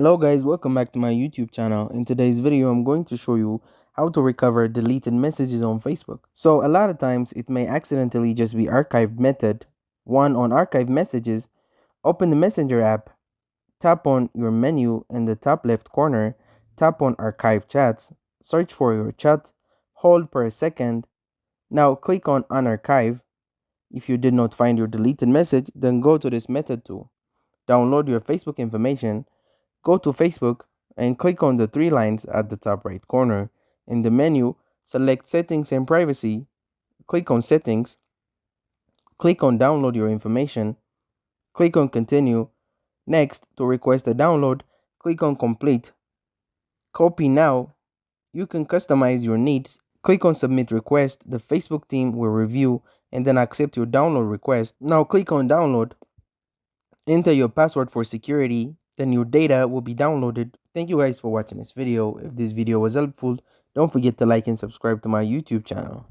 Hello guys, welcome back to my YouTube channel. In today's video, I'm going to show you how to recover deleted messages on Facebook. So a lot of times it may accidentally just be archived method. One, on archive messages, open the Messenger app, tap on your menu in the top left corner, tap on archive chats, search for your chat, hold per second. Now click on unarchive. If you did not find your deleted message, then go to this method tool. Download your Facebook information. Go to Facebook and click on the three lines at the top right corner. In the menu, select Settings and Privacy. Click on Settings. Click on Download Your Information. Click on Continue. Next, to request a download, click on Complete. Copy now. You can customize your needs. Click on Submit Request. The Facebook team will review and then accept your download request. Now click on Download. Enter your password for security, then your data will be downloaded. Thank you guys for watching this video. If this video was helpful, don't forget to like and subscribe to my YouTube channel.